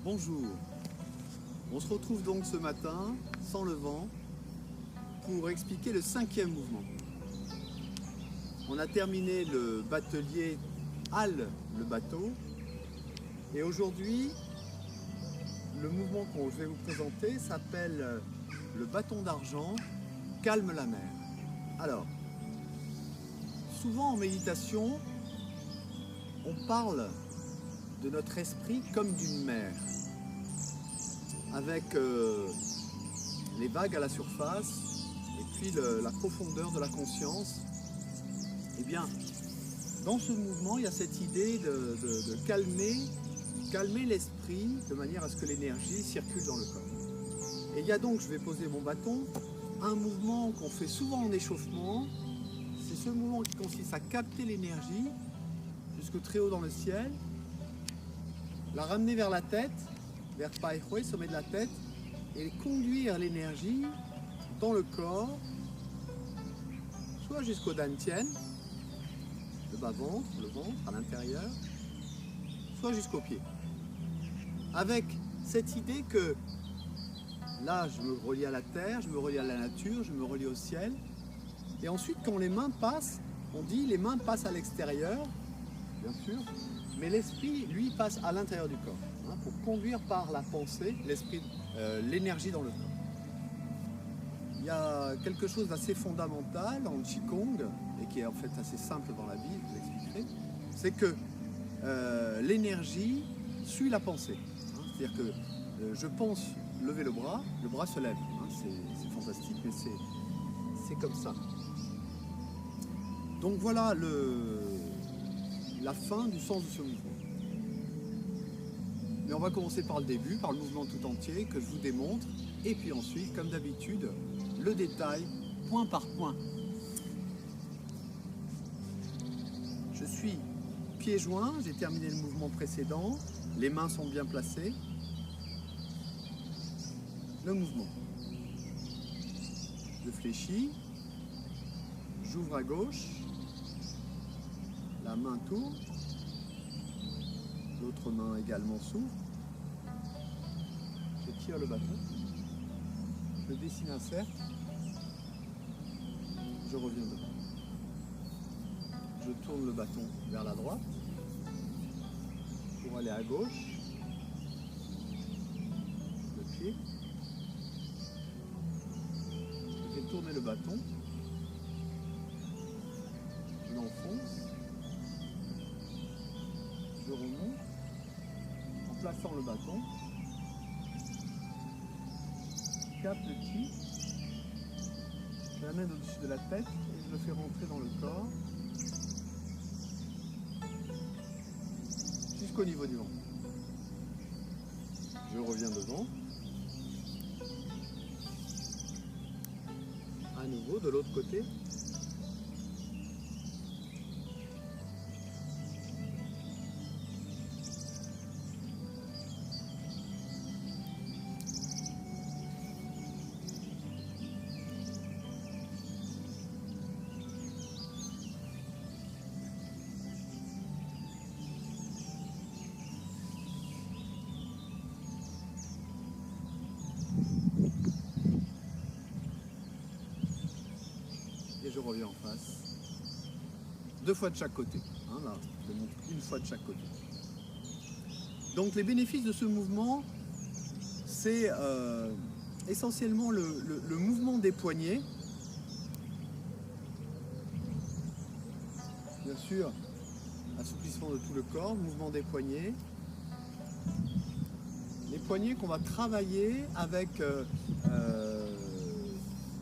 Bonjour, on se retrouve donc ce matin, sans le vent, pour expliquer le 5e mouvement. On a terminé le batelier Hale le bateau, et aujourd'hui, le mouvement que je vais vous présenter s'appelle le bâton d'argent, calme la mer. Alors, souvent en méditation, on parle de notre esprit comme d'une mer, avec les vagues à la surface et puis la profondeur de la conscience. Eh bien, dans ce mouvement, il y a cette idée de calmer l'esprit de manière à ce que l'énergie circule dans le corps. Et il y a donc, je vais poser mon bâton, un mouvement qu'on fait souvent en échauffement. C'est ce mouvement qui consiste à capter l'énergie jusque très haut dans le ciel, la ramener vers la tête, vers Paihui, sommet de la tête, et conduire l'énergie dans le corps, soit jusqu'au Dantian, le bas-ventre, le ventre à l'intérieur, soit jusqu'aux pieds. Avec cette idée que là, je me relie à la terre, je me relie à la nature, je me relie au ciel, et ensuite, quand les mains passent, on dit les mains passent à l'extérieur, bien sûr, mais l'esprit, lui, passe à l'intérieur du corps, hein, pour conduire par la pensée l'esprit, l'énergie dans le corps. Il y a quelque chose d'assez fondamental en Qigong, et qui est en fait assez simple dans la vie, je vous expliquerai, c'est que l'énergie suit la pensée. Hein, c'est-à-dire que je pense lever le bras se lève. Hein, c'est fantastique, mais c'est comme ça. Donc voilà la fin du sens de ce mouvement. Mais on va commencer par le début, par le mouvement tout entier que je vous démontre, et puis ensuite, comme d'habitude, le détail, point par point. Je suis pieds joints, j'ai terminé le mouvement précédent, les mains sont bien placées. Le mouvement. Je fléchis, j'ouvre à gauche, la main tourne, l'autre main également s'ouvre, je tire le bâton, je dessine un cercle, je reviens devant. Je tourne le bâton vers la droite pour aller à gauche, le pied, je fais tourner le bâton, je l'enfonce, je remonte en plaçant le bâton, je capte le chi, je l'amène au-dessus de la tête et je le fais rentrer dans le corps jusqu'au niveau du ventre. Je reviens devant, à nouveau de l'autre côté. Et je reviens en face. 2 fois de chaque côté. Hein, là, je montre 1 fois de chaque côté. Donc les bénéfices de ce mouvement, c'est essentiellement le mouvement des poignets. Bien sûr, assouplissement de tout le corps, mouvement des poignets. Les poignets qu'on va travailler avec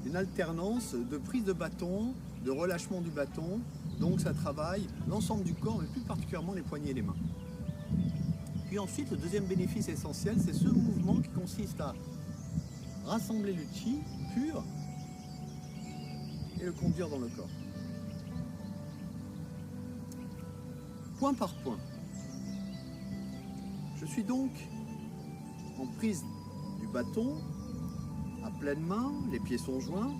une alternance de prise de bâton, de relâchement du bâton. Donc ça travaille l'ensemble du corps, mais plus particulièrement les poignets et les mains. Puis ensuite, le deuxième bénéfice essentiel, c'est ce mouvement qui consiste à rassembler le chi pur et le conduire dans le corps. Point par point. Je suis donc en prise du bâton, à pleine main, les pieds sont joints,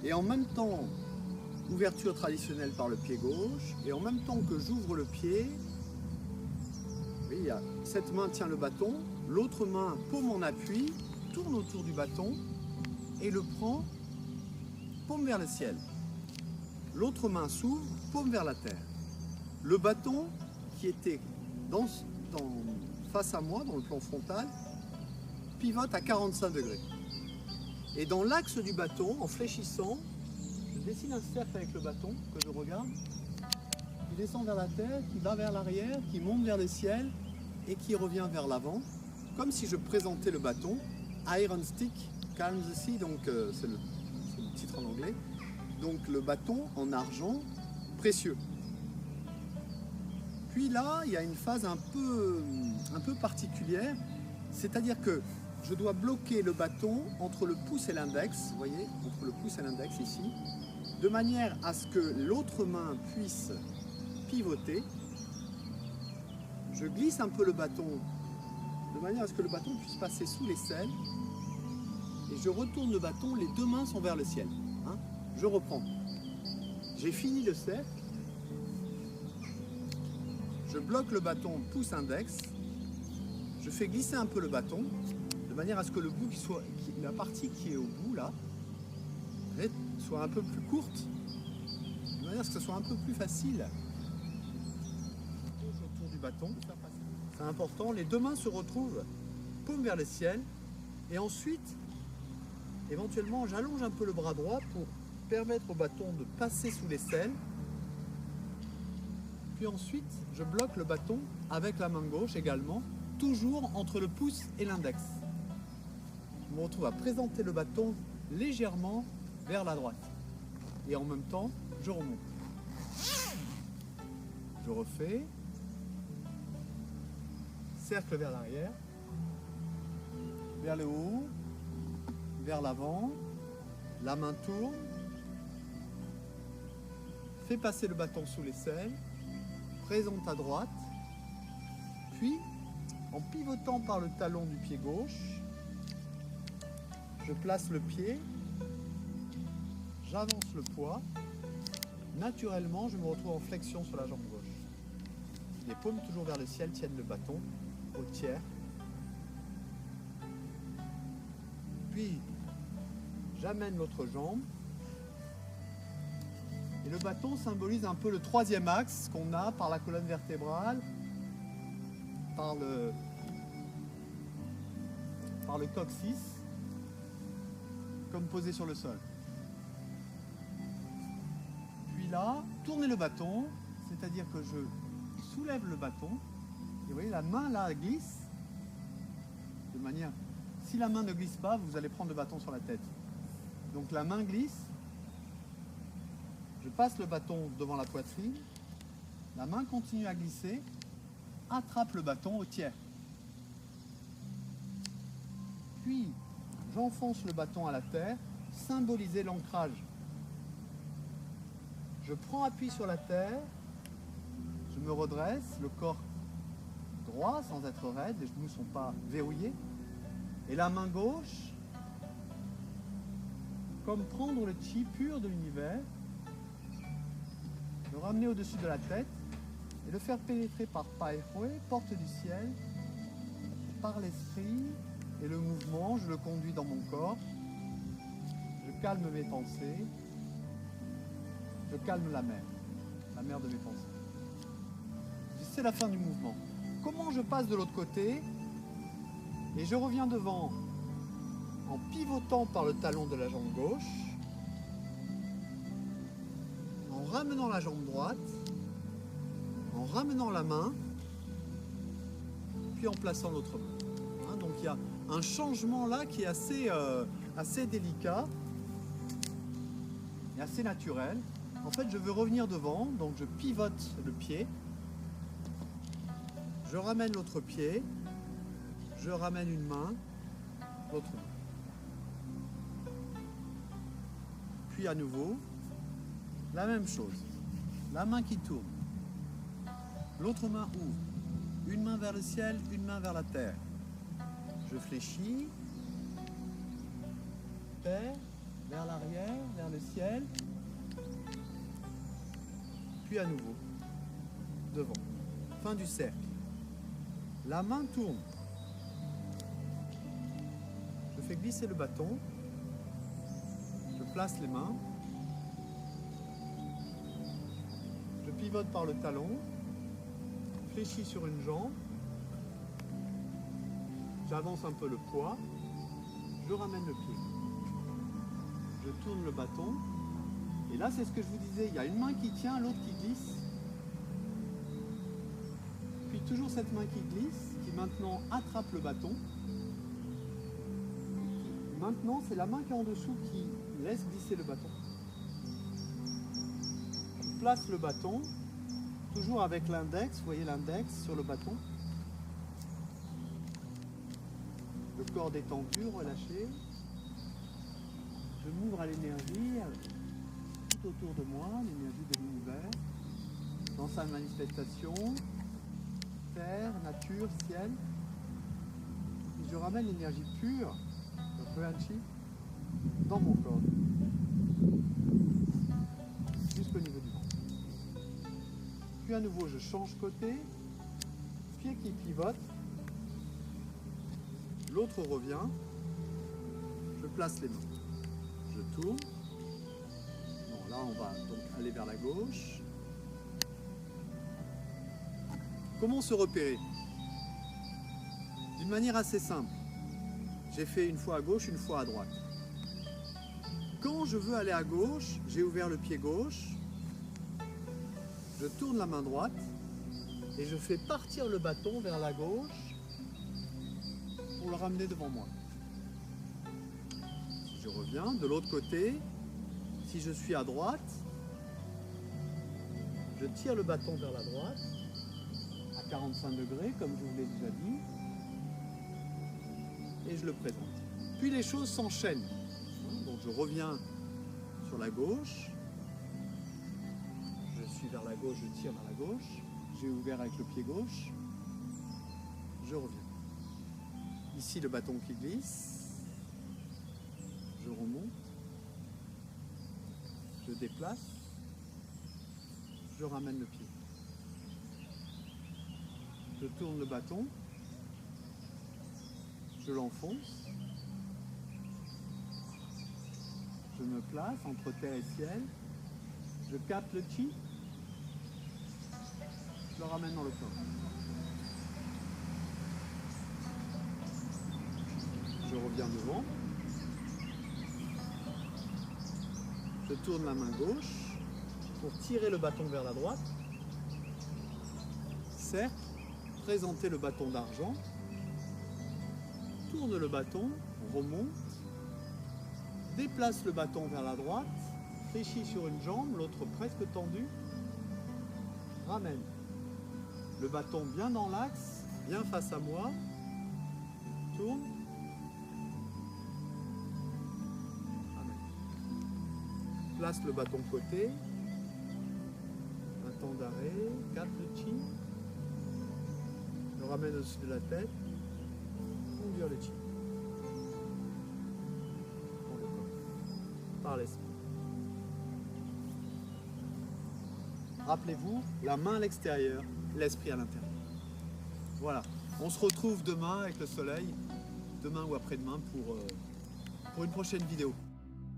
et en même temps, ouverture traditionnelle par le pied gauche, et en même temps que j'ouvre le pied, voyez, cette main tient le bâton, l'autre main, paume en appui, tourne autour du bâton et le prend, paume vers le ciel. L'autre main s'ouvre, paume vers la terre. Le bâton qui était face à moi, dans le plan frontal, pivote à 45 degrés. Et dans l'axe du bâton, en fléchissant, je dessine un cercle avec le bâton que je regarde, qui descend vers la terre, qui va vers l'arrière, qui monte vers le ciel et qui revient vers l'avant, comme si je présentais le bâton. Iron Stick Calms the Sea, donc c'est le titre en anglais. Donc le bâton en argent précieux. Puis là, il y a une phase un peu particulière, c'est-à-dire que je dois bloquer le bâton entre le pouce et l'index, vous voyez, entre le pouce et l'index ici, de manière à ce que l'autre main puisse pivoter. Je glisse un peu le bâton de manière à ce que le bâton puisse passer sous l'aisselle et je retourne le bâton, les deux mains sont vers le ciel. Hein. Je reprends. J'ai fini le cercle. Je bloque le bâton pouce-index. Je fais glisser un peu le bâton de manière à ce que le bout la partie qui est au bout là soit un peu plus courte, de manière à ce que ce soit un peu plus facile. Autour du bâton, c'est important. Les deux mains se retrouvent paume vers le ciel et ensuite, éventuellement, j'allonge un peu le bras droit pour permettre au bâton de passer sous l'aisselle. Puis ensuite, je bloque le bâton avec la main gauche également, toujours entre le pouce et l'index. Je me retrouve à présenter le bâton légèrement vers la droite. Et en même temps, je remonte. Je refais. Cercle vers l'arrière. Vers le haut. Vers l'avant. La main tourne. Fais passer le bâton sous l'aisselle. Présente à droite. Puis, en pivotant par le talon du pied gauche, je place le pied, j'avance le poids, naturellement je me retrouve en flexion sur la jambe gauche. Les paumes toujours vers le ciel tiennent le bâton au tiers. Puis j'amène l'autre jambe et le bâton symbolise un peu le troisième axe qu'on a par la colonne vertébrale, par le coccyx, comme posé sur le sol. Puis là, tournez le bâton, c'est-à-dire que je soulève le bâton, et vous voyez la main là glisse, de manière, si la main ne glisse pas, vous allez prendre le bâton sur la tête. Donc la main glisse, je passe le bâton devant la poitrine, la main continue à glisser, attrape le bâton au tiers. Puis, j'enfonce le bâton à la terre, symboliser l'ancrage. Je prends appui sur la terre, je me redresse, le corps droit sans être raide, les genoux ne sont pas verrouillés. Et la main gauche, comme prendre le chi pur de l'univers, le ramener au-dessus de la tête et le faire pénétrer par Pai Hui, porte du ciel, par l'esprit. Et le mouvement, je le conduis dans mon corps, je calme mes pensées, je calme la mer de mes pensées. C'est la fin du mouvement. Comment je passe de l'autre côté et je reviens devant en pivotant par le talon de la jambe gauche, en ramenant la jambe droite, en ramenant la main, puis en plaçant l'autre main. Donc il y a un changement là qui est assez délicat et assez naturel. En fait, je veux revenir devant, donc je pivote le pied, je ramène l'autre pied, je ramène une main, l'autre main. Puis à nouveau, la même chose, la main qui tourne, l'autre main ouvre, une main vers le ciel, une main vers la terre. Je fléchis, terre, vers l'arrière, vers le ciel, puis à nouveau, devant. Fin du cercle. La main tourne. Je fais glisser le bâton. Je place les mains. Je pivote par le talon. Fléchis sur une jambe. J'avance un peu le poids. Je ramène le pied. Je tourne le bâton. Et là, c'est ce que je vous disais. Il y a une main qui tient, l'autre qui glisse. Puis toujours cette main qui glisse, qui maintenant attrape le bâton. Maintenant, c'est la main qui est en dessous qui laisse glisser le bâton. Je place le bâton, toujours avec l'index, vous voyez l'index sur le bâton. Le corps détendu, relâché. Je m'ouvre à l'énergie tout autour de moi, l'énergie de l'univers, dans sa manifestation, terre, nature, ciel. Et je ramène l'énergie pure, le Röanchi, dans mon corps, jusqu'au niveau du ventre. Puis à nouveau, je change côté, pied qui pivote, l'autre revient, je place les mains, je tourne. Bon, là, on va donc aller vers la gauche. Comment se repérer? D'une manière assez simple. J'ai fait une fois à gauche, une fois à droite. Quand je veux aller à gauche, j'ai ouvert le pied gauche, je tourne la main droite et je fais partir le bâton vers la gauche pour le ramener devant moi. Si je reviens de l'autre côté, si je suis à droite, je tire le bâton vers la droite à 45 degrés, comme je vous l'ai déjà dit, et je le présente. Puis les choses s'enchaînent. Donc je reviens sur la gauche, je suis vers la gauche, je tire vers la gauche, j'ai ouvert avec le pied gauche, je reviens. Ici le bâton qui glisse, je remonte, je déplace, je ramène le pied. Je tourne le bâton, je l'enfonce, je me place entre terre et ciel, je capte le chi, je le ramène dans le corps. Je reviens devant, je tourne la main gauche pour tirer le bâton vers la droite, cercle, présenter le bâton d'argent, tourne le bâton, remonte, déplace le bâton vers la droite, fléchit sur une jambe, l'autre presque tendue, ramène le bâton bien dans l'axe, bien face à moi, tourne, ramène. Place le bâton côté, un temps d'arrêt, capte le chi, le ramène au-dessus de la tête, conduire le chi. Dans le corps, par l'esprit. Rappelez-vous, la main à l'extérieur, l'esprit à l'intérieur. Voilà, on se retrouve demain avec le soleil, demain ou après-demain pour une prochaine vidéo.